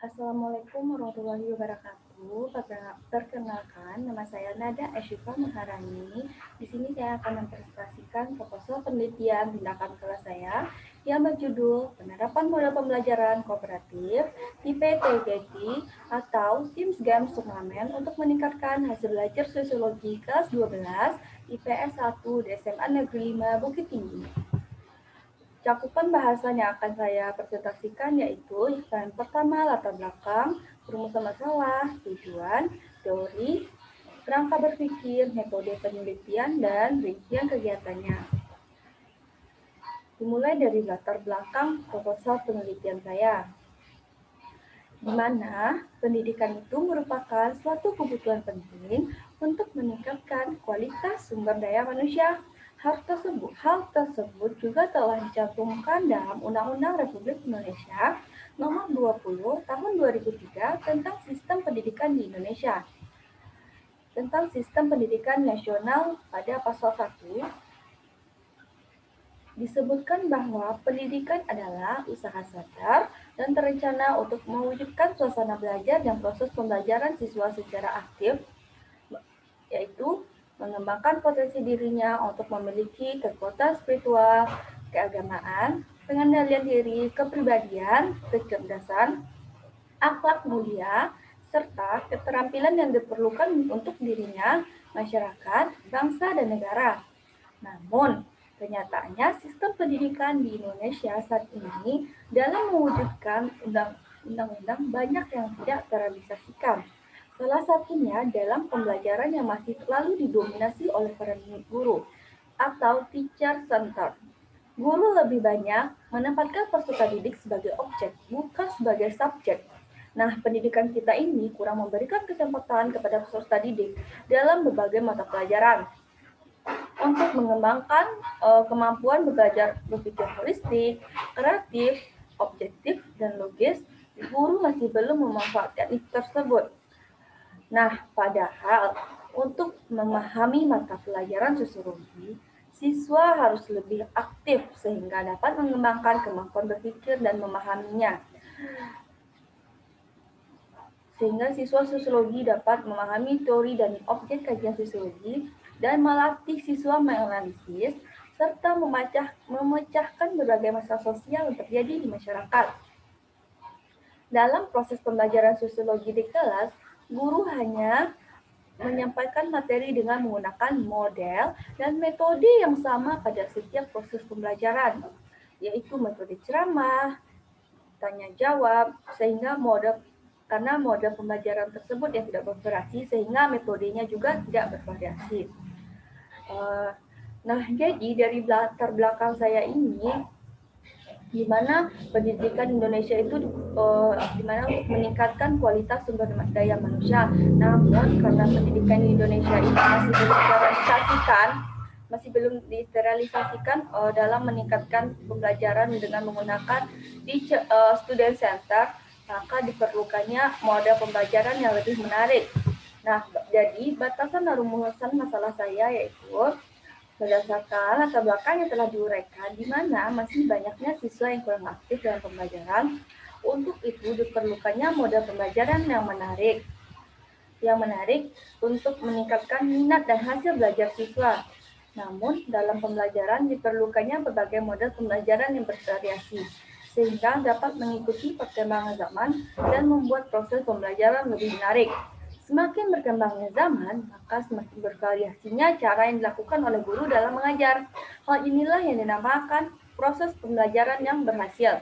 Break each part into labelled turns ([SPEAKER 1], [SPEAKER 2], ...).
[SPEAKER 1] Assalamualaikum warahmatullahi wabarakatuh. Perkenalkan, nama saya Nada Asyifa Maharani. Di sini saya akan mempresentasikan proposal penelitian tindakan kelas saya yang berjudul Penerapan Model Pembelajaran Kooperatif (TPTGT) atau Teams Games Turnamen untuk meningkatkan hasil belajar sosiologi kelas 12 IPS 1 di SMA Negeri 5 Bukit Tinggi. Cakupan bahasan yang akan saya presentasikan yaitu yang pertama latar belakang, perumusan masalah, tujuan, teori, kerangka berpikir, metode penelitian, dan rincian kegiatannya. Dimulai dari latar belakang proposal penelitian saya, di mana pendidikan itu merupakan suatu kebutuhan penting untuk meningkatkan kualitas sumber daya manusia. Hal tersebut juga telah dicantumkan dalam Undang-Undang Republik Indonesia Nomor 20 Tahun 2003 tentang Sistem Pendidikan di Indonesia. Tentang Sistem Pendidikan Nasional pada pasal 1 disebutkan bahwa pendidikan adalah usaha sadar dan terencana untuk mewujudkan suasana belajar dan proses pembelajaran siswa secara aktif, yaitu mengembangkan potensi dirinya untuk memiliki kekuatan spiritual, keagamaan, pengendalian diri, kepribadian, kecerdasan, akhlak mulia, serta keterampilan yang diperlukan untuk dirinya, masyarakat, bangsa, dan negara. Namun, kenyataannya sistem pendidikan di Indonesia saat ini dalam mewujudkan undang-undang banyak yang tidak terrealisasikan. Salah satunya dalam pembelajaran yang masih selalu didominasi oleh peran guru atau teacher center. Guru lebih banyak menempatkan peserta didik sebagai objek, bukan sebagai subjek. Nah, pendidikan kita ini kurang memberikan kesempatan kepada peserta didik dalam berbagai mata pelajaran untuk mengembangkan kemampuan belajar berpikir holistik, kreatif, objektif, dan logis. Guru masih belum memanfaatkan itu tersebut. Nah, padahal untuk memahami mata pelajaran sosiologi, siswa harus lebih aktif sehingga dapat mengembangkan kemampuan berpikir dan memahaminya. Sehingga siswa sosiologi dapat memahami teori dan objek kajian sosiologi dan melatih siswa menganalisis serta memecahkan berbagai masalah sosial yang terjadi di masyarakat. Dalam proses pembelajaran sosiologi di kelas, guru hanya menyampaikan materi dengan menggunakan model dan metode yang sama pada setiap proses pembelajaran, yaitu metode ceramah, tanya jawab, karena mode pembelajaran tersebut yang tidak bervariasi sehingga metodenya juga tidak bervariasi. Nah, jadi dari latar belakang saya ini, di mana pendidikan Indonesia itu di mana untuk meningkatkan kualitas sumber daya manusia. Namun karena pendidikan di Indonesia ini masih belum diterrealisasikan dalam meningkatkan pembelajaran dengan menggunakan student center, maka diperlukannya model pembelajaran yang lebih menarik. Nah, jadi batasan dan rumusan masalah saya yaitu berdasarkan latar belakang yang telah diuraikan, di mana masih banyaknya siswa yang kurang aktif dalam pembelajaran. Untuk itu diperlukannya model pembelajaran yang menarik untuk meningkatkan minat dan hasil belajar siswa. Namun, dalam pembelajaran diperlukannya berbagai model pembelajaran yang bervariasi, sehingga dapat mengikuti perkembangan zaman dan membuat proses pembelajaran lebih menarik. Semakin berkembangnya zaman, maka semakin bervariasinya cara yang dilakukan oleh guru dalam mengajar. Hal inilah yang dinamakan proses pembelajaran yang berhasil.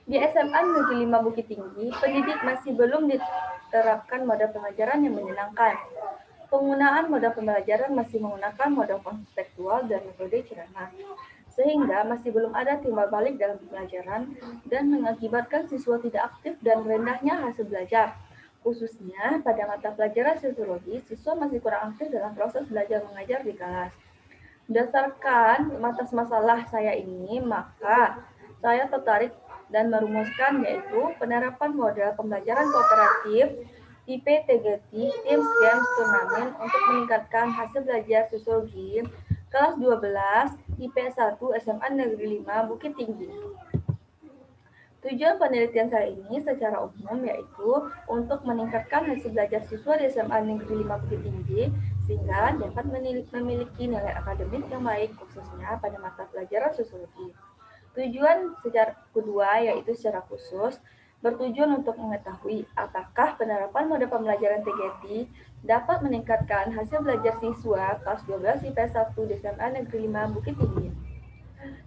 [SPEAKER 1] Di SMA Negeri 5 Bukit Tinggi, pendidik masih belum diterapkan model pembelajaran yang menyenangkan. Penggunaan model pembelajaran masih menggunakan model konseptual dan metode ceramah, sehingga masih belum ada timbal balik dalam pembelajaran dan mengakibatkan siswa tidak aktif dan rendahnya hasil belajar. Khususnya pada mata pelajaran sosiologi, siswa masih kurang aktif dalam proses belajar mengajar di kelas. Berdasarkan masalah saya ini, maka saya tertarik dan merumuskan yaitu penerapan model pembelajaran kooperatif IPTGT Teams Games Turnamen untuk meningkatkan hasil belajar sosiologi kelas 12 IP1 SMA Negeri 5 Bukit Tinggi. Tujuan penelitian saya ini secara umum yaitu untuk meningkatkan hasil belajar siswa di SMA Negeri 5 Bukit Tinggi sehingga dapat memiliki nilai akademik yang baik khususnya pada mata pelajaran sosiologi. Tujuan secara kedua yaitu secara khusus bertujuan untuk mengetahui apakah penerapan mode pembelajaran TGT dapat meningkatkan hasil belajar siswa kelas 12 IPS 1 di SMA Negeri 5 Bukit Tinggi.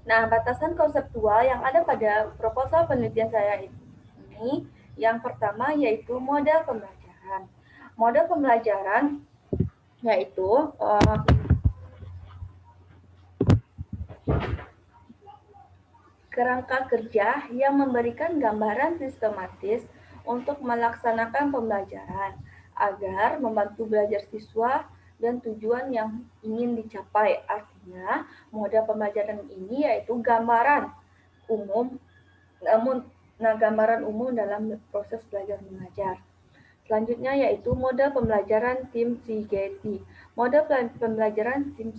[SPEAKER 1] Nah, batasan konseptual yang ada pada proposal penelitian saya ini, yang pertama yaitu model pembelajaran. Model pembelajaran yaitu kerangka kerja yang memberikan gambaran sistematis untuk melaksanakan pembelajaran agar membantu belajar siswa dan tujuan yang ingin dicapai. Artinya, model pembelajaran ini yaitu gambaran umum namun gambaran umum dalam proses belajar mengajar. Selanjutnya yaitu model pembelajaran tim CGT. Model pembelajaran tim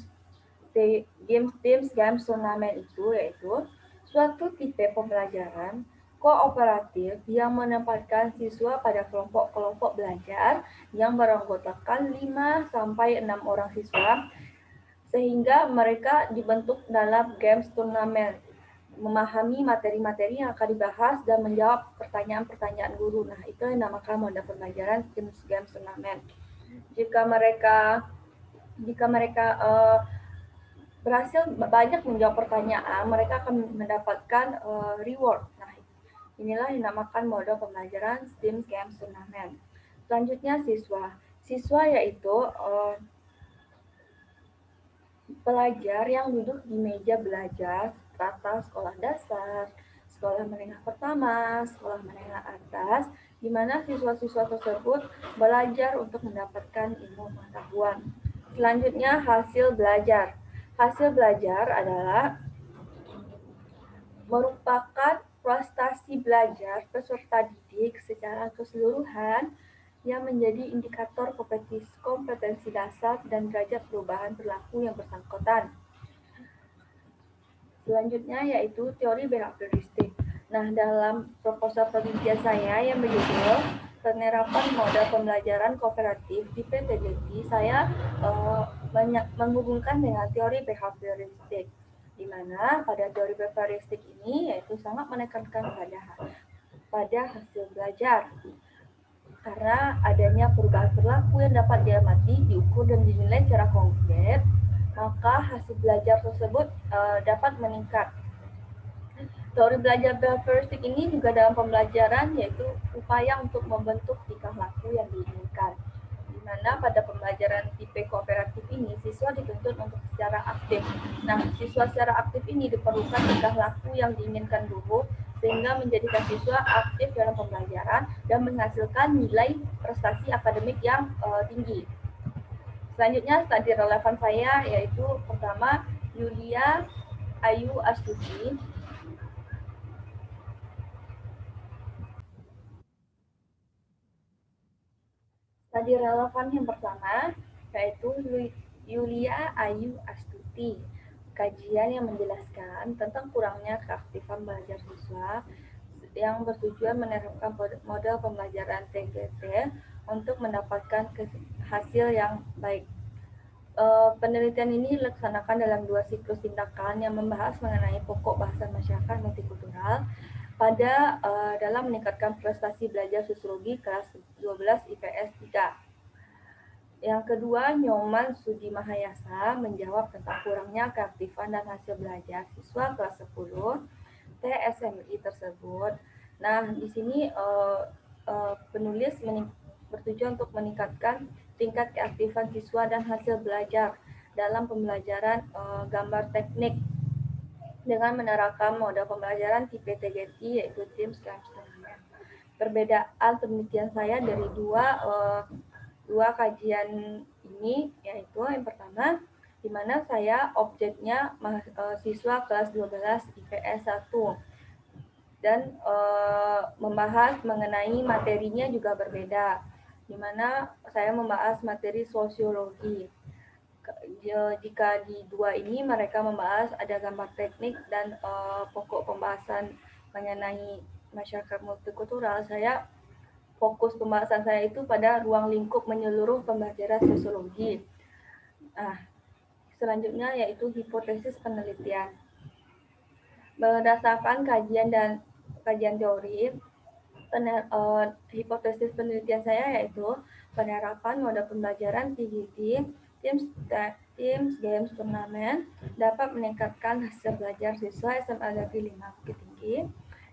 [SPEAKER 1] Games Turnamen itu yaitu suatu tipe pembelajaran kooperatif yang menempatkan siswa pada kelompok-kelompok belajar yang beranggotakan 5 sampai 6 orang siswa sehingga mereka dibentuk dalam games turnamen, memahami materi-materi yang akan dibahas dan menjawab pertanyaan-pertanyaan guru. Nah, itu yang dinamakan model pembelajaran games turnamen. Jika mereka jika mereka berhasil banyak menjawab pertanyaan, mereka akan mendapatkan reward. Nah, inilah yang dinamakan model pembelajaran STEAM Games Turnamen. Selanjutnya siswa. Siswa yaitu pelajar yang duduk di meja belajar strata sekolah dasar, sekolah menengah pertama, sekolah menengah atas, di mana siswa-siswa tersebut belajar untuk mendapatkan ilmu pengetahuan. Selanjutnya hasil belajar. Hasil belajar adalah merupakan prestasi belajar peserta didik secara keseluruhan yang menjadi indikator kompetensi dasar dan derajat perubahan perilaku yang bersangkutan. Selanjutnya yaitu teori behavioristik. Nah, dalam proposal penelitian saya yang berjudul penerapan model pembelajaran kooperatif di PTGT, saya menghubungkan dengan teori behavioristik, di mana pada teori behavioristik ini yaitu sangat menekankan pada hasil belajar karena adanya perubahan perilaku yang dapat diamati, diukur dan dinilai secara konkret, maka hasil belajar tersebut dapat meningkat. Teori belajar behavioristik ini juga dalam pembelajaran yaitu upaya untuk membentuk tingkah laku yang diinginkan. Di mana pada pembelajaran tipe kooperatif ini siswa dituntut untuk secara aktif. Nah, siswa secara aktif ini diperlukan tingkah laku yang diinginkan guru sehingga menjadikan siswa aktif dalam pembelajaran dan menghasilkan nilai prestasi akademik yang tinggi. Selanjutnya studi relevan saya yaitu pertama Yulia Ayu Astuti. Studi relevan yang pertama yaitu Yulia Ayu Astuti. Kajian yang menjelaskan tentang kurangnya keaktifan belajar siswa yang bertujuan menerapkan model pembelajaran TGT untuk mendapatkan hasil yang baik. Penelitian ini dilaksanakan dalam 2 siklus tindakan yang membahas mengenai pokok bahasan masyarakat multikultural pada dalam meningkatkan prestasi belajar sosiologi kelas 12 IPS 3. Yang kedua, Nyoman Sudi Mahayasa menjawab tentang kurangnya keaktifan dan hasil belajar siswa kelas 10 TSMI tersebut. Nah, di sini penulis bertujuan untuk meningkatkan tingkat keaktifan siswa dan hasil belajar dalam pembelajaran gambar teknik dengan menerapkan model pembelajaran tipe TGT yaitu Team Games Turnamen. Perbedaan penelitian saya dari dua kajian ini yaitu yang pertama di mana saya objeknya siswa kelas 12 IPS 1 dan membahas mengenai materinya juga berbeda, di mana saya membahas materi sosiologi. Jika di dua ini mereka membahas ada gambar teknik dan pokok pembahasan mengenai masyarakat multikultural, saya fokus pembahasan saya itu pada ruang lingkup menyeluruh pembelajaran sosiologi. Nah, selanjutnya yaitu hipotesis penelitian. Berdasarkan kajian teori, hipotesis penelitian saya yaitu penerapan mode pembelajaran TGT, Teams Games Turnamen dapat meningkatkan hasil belajar siswa SMA Negeri 5 Bukit Tinggi.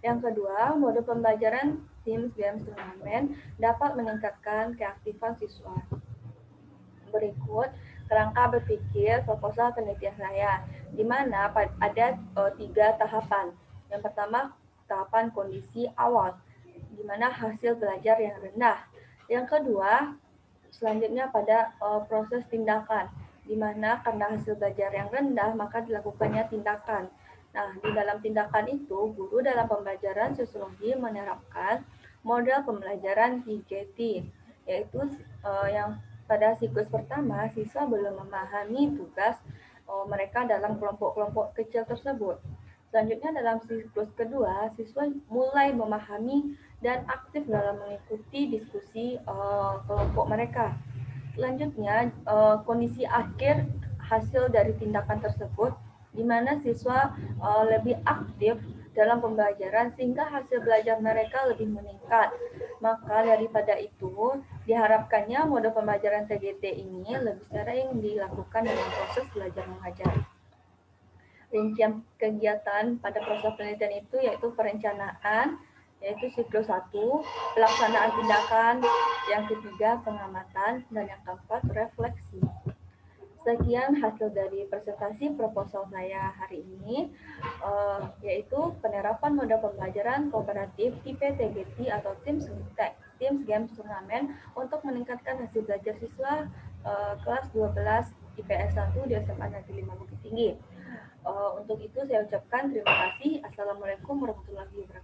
[SPEAKER 1] Yang kedua, mode pembelajaran Teams Games Turnamen dapat meningkatkan keaktifan siswa. Berikut kerangka berpikir proposal penelitian saya, di mana ada 3 tahapan. Yang pertama, tahapan kondisi awal, di mana hasil belajar yang rendah. Yang kedua, selanjutnya pada proses tindakan, di mana karena hasil belajar yang rendah, maka dilakukannya tindakan. Nah, di dalam tindakan itu, guru dalam pembelajaran sosiologi menerapkan model pembelajaran 3T, yaitu yang pada siklus pertama, siswa belum memahami tugas mereka dalam kelompok-kelompok kecil tersebut. Selanjutnya dalam siklus kedua, siswa mulai memahami dan aktif dalam mengikuti diskusi kelompok mereka. Selanjutnya, kondisi akhir hasil dari tindakan tersebut, di mana siswa lebih aktif dalam pembelajaran sehingga hasil belajar mereka lebih meningkat. Maka daripada itu, diharapkannya mode pembelajaran TGT ini lebih sering dilakukan dalam proses belajar mengajar. Rincian kegiatan pada proses penelitian itu yaitu perencanaan, yaitu siklus 1, pelaksanaan tindakan, yang ketiga pengamatan, dan yang keempat refleksi. Sekian hasil dari presentasi proposal saya hari ini, yaitu penerapan mode pembelajaran kooperatif tipe TGT atau Teams Games Turnamen untuk meningkatkan hasil belajar siswa kelas 12 IPS 1 di SMA Negeri 5 Bukit Tinggi. Untuk itu saya ucapkan terima kasih. Assalamualaikum warahmatullahi wabarakatuh.